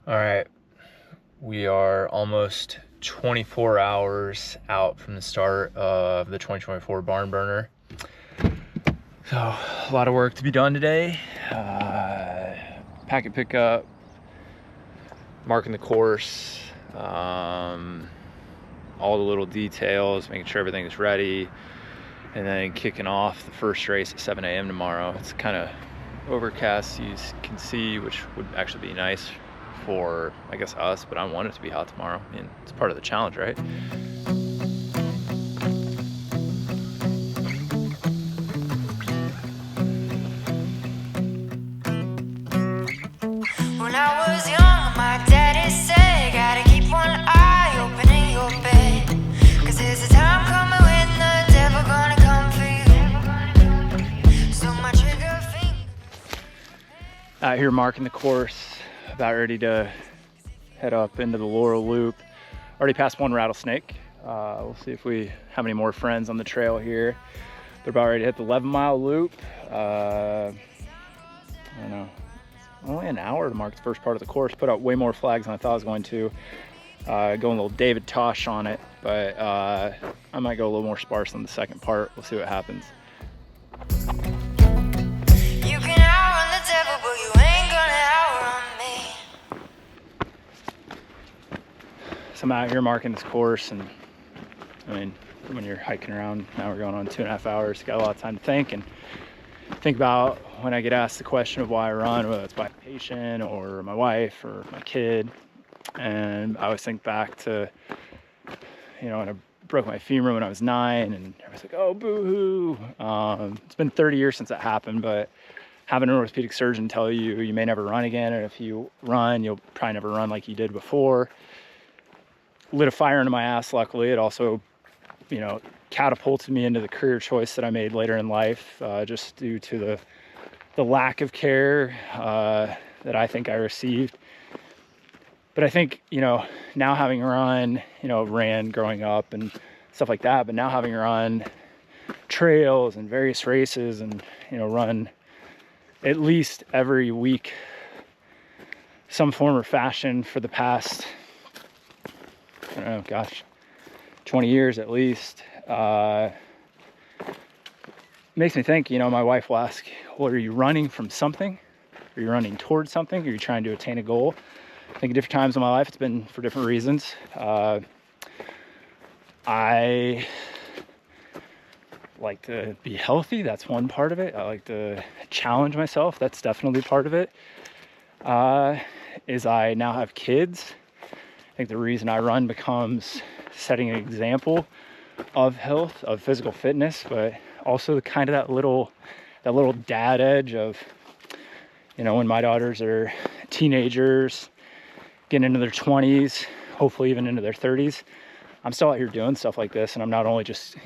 All right, we are almost 24 hours out from the start of the 2024 barn burner. So a lot of work to be done today. Packet pickup, marking the course, all the little details, making sure everything is ready, and then kicking off the first race at 7 a.m. tomorrow. It's kind of overcast, you can see, which would actually be nice for, I guess, us, but I want it to be hot tomorrow. I mean, it's part of the challenge, right? When I was young, my daddy said, gotta keep one eye open in your bed, 'cause there's a time coming when the devil gonna come for you. So my trigger finger. Out here marking the course, about ready to head up into the Laurel Loop. Already passed one rattlesnake. We'll see if we have any more friends on the trail here. They're about ready to hit the 11-mile loop. I don't know, only an hour to mark the first part of the course. Put out way more flags than I thought I was going to. Going a little David Tosh on it, but I might go a little more sparse on the second part. We'll see what happens. You can outrun the devil, but you ain't gonna outrun me. So I'm out here marking this course, and I mean, when you're hiking around, now we're going on 2.5 hours, got a lot of time to think about when I get asked the question of why I run, whether it's by a patient or my wife or my kid. And I always think back to, when I broke my femur when I was 9, and I was like, oh, boo-hoo. It's been 30 years since that happened, but having an orthopedic surgeon tell you may never run again, and if you run, you'll probably never run like you did before, lit a fire into my ass. Luckily, it also, catapulted me into the career choice that I made later in life, just due to the lack of care that I think I received. But I think, now having run, ran growing up and stuff like that, but now having run trails and various races and, run at least every week, some form or fashion for the past, 20 years at least, makes me think, my wife will ask, well, are you running from something? Are you running towards something? Are you trying to attain a goal? I think at different times in my life, it's been for different reasons. I like to be healthy. That's one part of it. I like to challenge myself. That's definitely part of it. Is I now have kids. I think the reason I run becomes setting an example of health, of physical fitness, but also kind of that little dad edge of, when my daughters are teenagers, getting into their 20s, hopefully even into their 30s, I'm still out here doing stuff like this, and I'm not only just,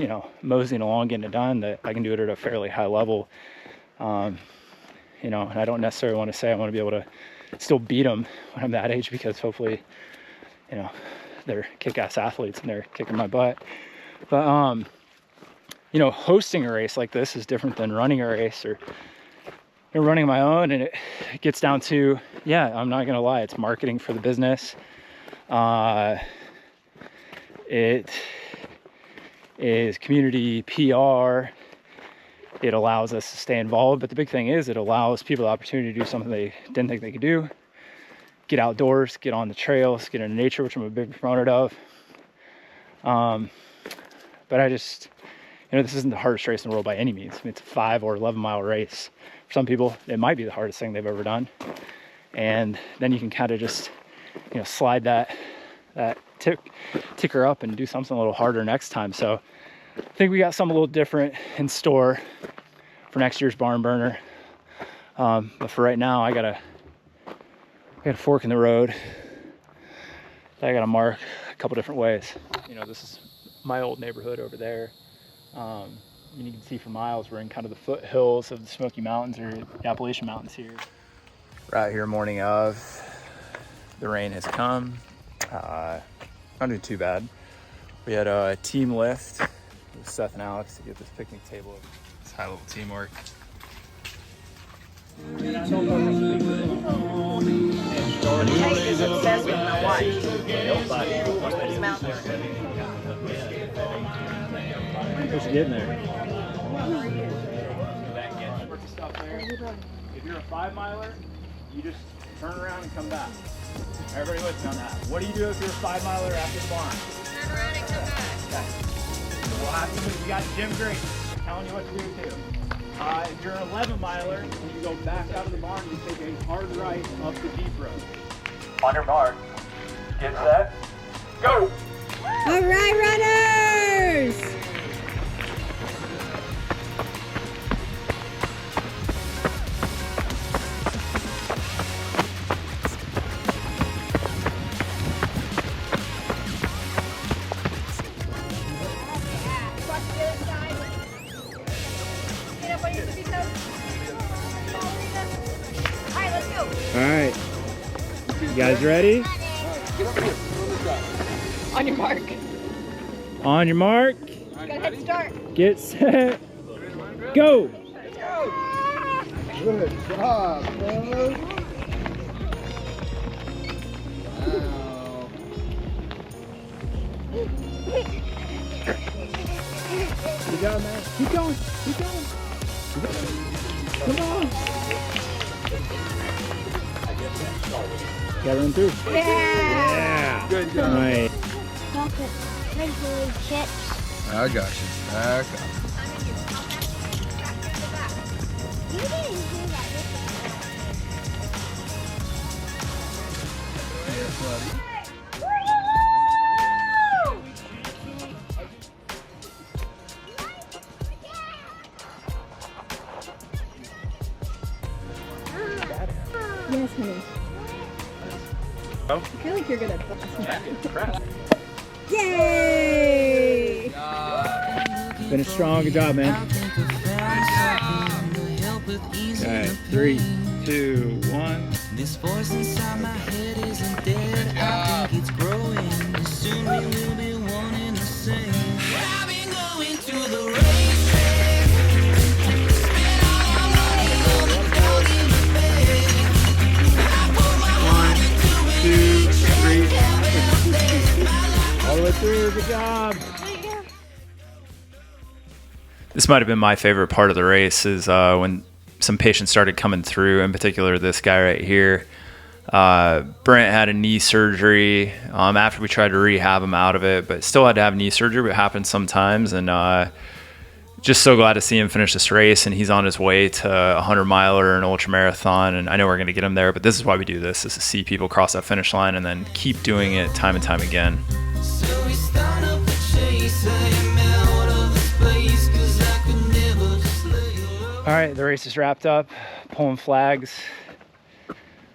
moseying along, getting it done, that I can do it at a fairly high level. And I don't necessarily want to say I want to be able to still beat them when I'm that age, because hopefully, they're kick-ass athletes and they're kicking my butt. But, hosting a race like this is different than running a race or running my own. And it gets down to, I'm not going to lie, it's marketing for the business. It is community PR. It allows us to stay involved. But the big thing is it allows people the opportunity to do something they didn't think they could do. Get outdoors, get on the trails, get into nature, which I'm a big proponent of. But I just, this isn't the hardest race in the world by any means. I mean, it's a 5 or 11-mile race. For some people, it might be the hardest thing they've ever done. And then you can kind of just, slide that ticker up and do something a little harder next time. So I think we got something a little different in store for next year's barn burner. But for right now, I got a fork in the road that I got to mark a couple different ways. This is my old neighborhood over there. You can see for miles we're in kind of the foothills of the Smoky Mountains, or the Appalachian Mountains here. Right here, morning of. The rain has come. Not doing too bad. We had a team lift with Seth and Alex to get this picnic table. It's high level teamwork. Just getting there. If you're a 5-miler, you just turn around and come back. Everybody listen on that. What do you do if you're a 5-miler after the barn? Turn around and come back. Okay. We'll have somebody, we got Jim Green telling you what to do too. If you're an 11-miler and you go back out of the barn, you take a hard right up the deep road. On your mark, get set, go! All right, runners! All right, you guys ready? Get up here. On your mark. On your mark, Got a head start. get set, go! Good job, fellas. Wow. You got it, man. Keep going, keep going. Come on. Got to run through. Yeah. Good job. Right. I got you. Back up. Here, buddy. Yes, honey. Oh. I feel like you're gonna bust me. Crap. Yay! Finish strong. Good job, man. Okay, 3, 2, 1. This voice inside my head isn't dead. I think it's growing. Soon we will be one and the same. I've been going to the races. Spent all my money on the dog in the bed. I put my heart into it. 2, 3. All the way through. Good job. This might have been my favorite part of the race is when some patients started coming through, in particular this guy right here. Brent had a knee surgery after we tried to rehab him out of it, but still had to have knee surgery, but it happens sometimes. And just so glad to see him finish this race, and he's on his way to a 100-miler and ultra marathon, and I know we're going to get him there, but this is why we do this, is to see people cross that finish line and then keep doing it time and time again. So we start up a chase. I am out of this place 'cause I could never just let you love. All right, the race is wrapped up, pulling flags.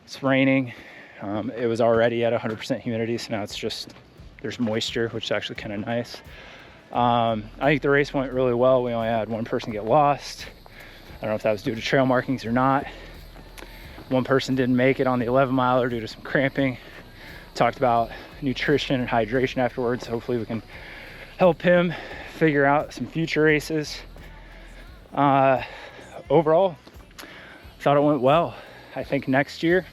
It's raining. It was already at 100% humidity, so now it's just, there's moisture, which is actually kind of nice. I think the race went really well. We only had one person get lost. I don't know if that was due to trail markings or not. One person didn't make it on the 11-miler due to some cramping. Talked about nutrition and hydration afterwards. Hopefully we can help him figure out some future races. Overall, thought it went well. I think next year,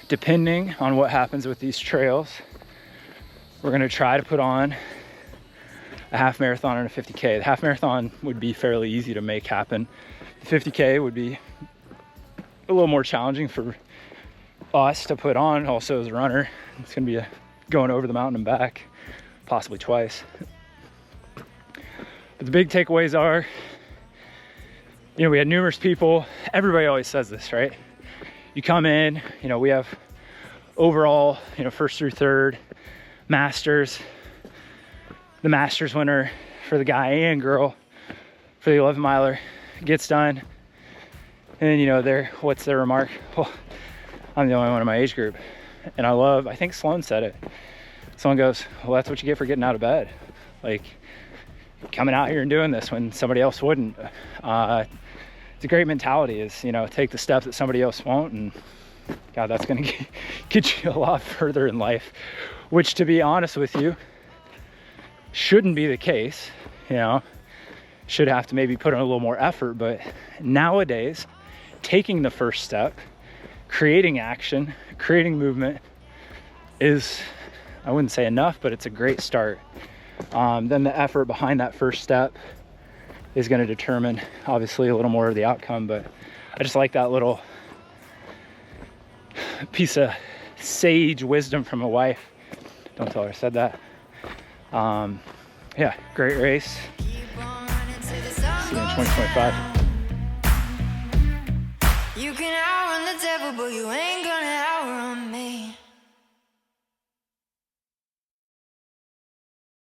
depending on what happens with these trails, we're gonna try to put on a half marathon and a 50K. The half marathon would be fairly easy to make happen. The 50K would be a little more challenging for us to put on. Also as a runner, it's gonna be going over the mountain and back, possibly twice. But the big takeaways are, you know, we had numerous people. Everybody always says this, right? You come in, you know, we have overall, you know, first through third, masters. The masters winner for the guy and girl for the 11-miler gets done. And then, you know, what's their remark? Well, I'm the only one in my age group. And I think Sloan said it. Someone goes, well, that's what you get for getting out of bed. Like, coming out here and doing this when somebody else wouldn't. It's a great mentality, is, you know, take the step that somebody else won't, and God, that's gonna get you a lot further in life, which, to be honest with you, shouldn't be the case. You know, should have to maybe put in a little more effort, but nowadays, taking the first step, creating action, creating movement, is, I wouldn't say enough, but it's a great start. Then the effort behind that first step is going to determine obviously a little more of the outcome, but I just like that little piece of sage wisdom from a wife. Don't tell her I said that. Yeah, great race. Keep on running till the See sun you in goes 2025. down. You can outrun the devil, but you ain't gonna